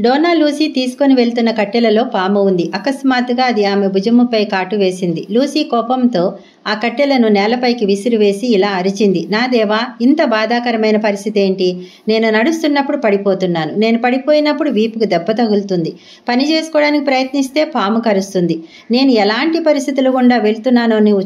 Donna Lucy తీసుకొని వెళ్తున్న కట్టెలలో పాము ఉంది. అకస్మాత్తుగా అది ఆమె భుజముపై కాటు వేసింది. లూసీ కోపంతో ఆ కట్టెలను నేలపైకి విసిరివేసి ఇలా అరిచింది, నా దేవా, ఇంత బాధాకరమైన పరిస్థితి ఏంటి? నేను నడుస్తున్నప్పుడు పడిపోతున్నాను. నేను పడిపోయినప్పుడు వీపుకు దెబ్బ తగులుతుంది. పని చేసుకోవడానికి ప్రయత్నిస్తే పాము కరుస్తుంది. నేను ఎలాంటి పరిస్థితుల గుండా వెళ్తున్నానో నువ్వు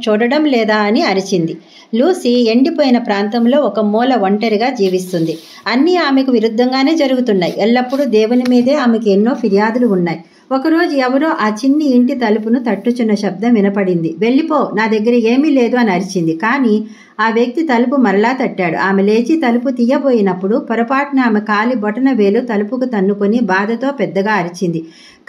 చూడడం లేదా అని అరిచింది. లూసీ ఎండిపోయిన ప్రాంతంలో ఒక మూల ఒంటరిగా జీవిస్తుంది. అన్నీ ఆమెకు విరుద్ధంగానే జరుగుతున్నాయి. ఎల్లప్పుడూ దేవుని మీదే ఆమెకు ఎన్నో ఫిర్యాదులు ఉన్నాయి. ఒకరోజు ఎవరో ఆ చిన్ని ఇంటి తలుపును తట్టుచున్న శబ్దం వినపడింది. వెళ్ళిపో, నా దగ్గర ఏమీ లేదు అని అరిచింది. కానీ ఆ వ్యక్తి తలుపు మరలా తట్టాడు. ఆమె లేచి తలుపు తీయబోయినప్పుడు పొరపాటున ఆమె కాలి బొటన వేలు తలుపుకు తన్నుకొని బాధతో పెద్దగా అరిచింది.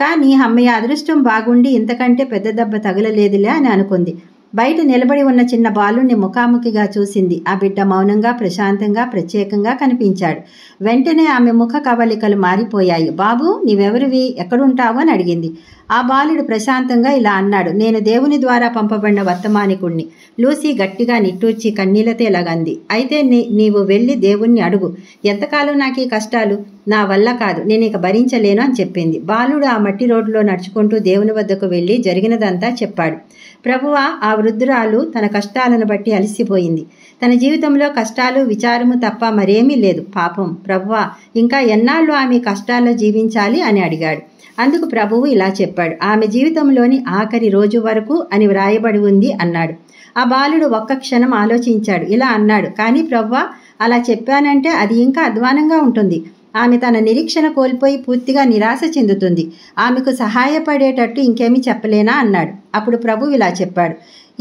కానీ అమ్మయ్య, అదృష్టం బాగుండి ఇంతకంటే పెద్ద దెబ్బ తగలలేదులే అని అనుకుంది. బయట నిలబడి ఉన్న చిన్న బాలుణ్ణి ముఖాముఖిగా చూసింది. ఆ బిడ్డ మౌనంగా, ప్రశాంతంగా, ప్రత్యేకంగా కనిపించాడు. వెంటనే ఆమె ముఖ కవళికలు మారిపోయాయి. బాబు, నీవెవరివి, ఎక్కడుంటావు అని అడిగింది. ఆ బాలుడు ప్రశాంతంగా ఇలా అన్నాడు, నేను దేవుని ద్వారా పంపబడిన వర్తమానికుణ్ణి. లూసీ గట్టిగా నిట్టూర్చి కన్నీళ్లతో ఇలాగంది, అయితే నీవు వెళ్ళి దేవుణ్ణి అడుగు. ఎంతకాలం నాకు ఈ కష్టాలు? నా వల్ల కాదు, నేను ఇక భరించలేను అని చెప్పింది. బాలుడు ఆ మట్టి రోడ్డులో నడుచుకుంటూ దేవుని వద్దకు వెళ్ళి జరిగినదంతా చెప్పాడు. ప్రభువా, ఆ వృద్ధురాలు తన కష్టాలను బట్టి అలసిపోయింది. తన జీవితంలో కష్టాలు, విచారము తప్ప మరేమీ లేదు. పాపం, ప్రభువా, ఇంకా ఎన్నాళ్ళు ఆమె కష్టాల్లో జీవించాలి అని అడిగాడు. అందుకు ప్రభువు ఇలా చెప్పాడు, ఆమె జీవితంలోని ఆఖరి రోజు వరకు అని వ్రాయబడి ఉంది అన్నాడు. ఆ బాలుడు ఒక్క క్షణం ఆలోచించాడు. ఇలా అన్నాడు, కానీ ప్రభువా, అలా చెప్పానంటే అది ఇంకా అధ్వానంగా ఉంటుంది. ఆమె తన నిరీక్షణ కోల్పోయి పూర్తిగా నిరాశ చెందుతుంది. ఆమెకు సహాయపడేటట్టు ఇంకేమీ చెప్పలేనా అన్నాడు. అప్పుడు ప్రభువు ఇలా చెప్పాడు,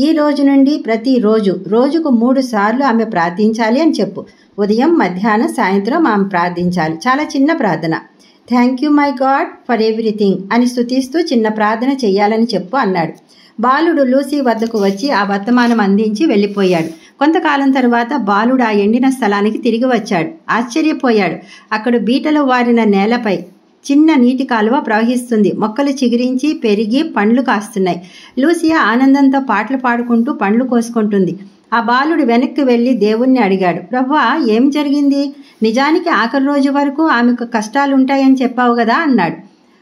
ఈ రోజు నుండి ప్రతిరోజు రోజుకు 3 సార్లు ఆమె ప్రార్థించాలి అని చెప్పు. ఉదయం, మధ్యాహ్నం, సాయంత్రం ఆమె ప్రార్థించాలి. చాలా చిన్న ప్రార్థన. Thank you my God for everything అని స్తుతిస్తూ చిన్న ప్రార్థన చెయ్యాలని చెప్పు అన్నాడు. బాలుడు లూసీ వద్దకు వచ్చి ఆ వర్తమానం అందించి వెళ్ళిపోయాడు. కొంతకాలం తరువాత బాలుడు ఆ ఎండిన స్థలానికి తిరిగి వచ్చాడు. ఆశ్చర్యపోయాడు. అక్కడ బీటలు వారిన నేలపై చిన్న నీటి కాలువ ప్రవహిస్తుంది. మొక్కలు చిగురించి పెరిగి పండ్లు కాస్తున్నాయి. లూసియా ఆనందంతో పాటలు పాడుకుంటూ పండ్లు కోసుకుంటుంది. ఆ బాలుడు వెనక్కి వెళ్లి దేవుణ్ణి అడిగాడు, ప్రభువా, ఏం జరిగింది? నిజానికి ఆఖరి రోజు వరకు ఆమెకు కష్టాలుంటాయని చెప్పావు కదా అన్నాడు.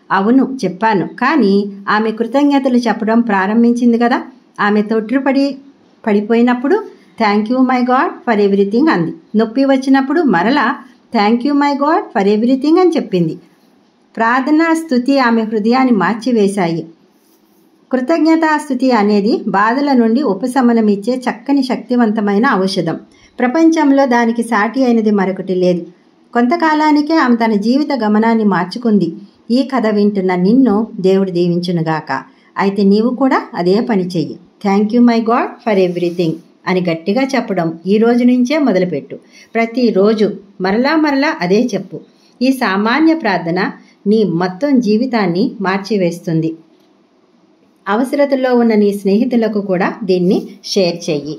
అవును, చెప్పాను. కానీ ఆమె కృతజ్ఞతలు చెప్పడం ప్రారంభించింది కదా. ఆమె పడిపోయినప్పుడు thank you my God for everything అంది. నొప్పి వచ్చినప్పుడు మరలా thank you my God for everything అని చెప్పింది. ప్రార్థన, స్తుతి ఆమె హృదయాన్ని మార్చివేశాయి. కృతజ్ఞతాస్తుతి అనేది బాధల నుండి ఉపశమనమిచ్చే చక్కని శక్తివంతమైన ఔషధం. ప్రపంచంలో దానికి సాటి అయినది మరొకటి లేదు. కొంతకాలానికే ఆమె తన జీవిత గమనాన్ని మార్చుకుంది. ఈ కథ వింటున్న నిన్ను దేవుడు దీవించునుగాక. అయితే నీవు కూడా అదే పని చెయ్యి. Thank you my God for everything అని గట్టిగా చెప్పడం ఈ రోజు నుంచే మొదలుపెట్టు. ప్రతిరోజు మరలా అదే చెప్పు. ఈ సామాన్య ప్రార్థన నీ మొత్తం జీవితాన్ని మార్చివేస్తుంది. అవసరతలో ఉన్న నీ స్నేహితులకు కూడా దీన్ని షేర్ చెయ్యి.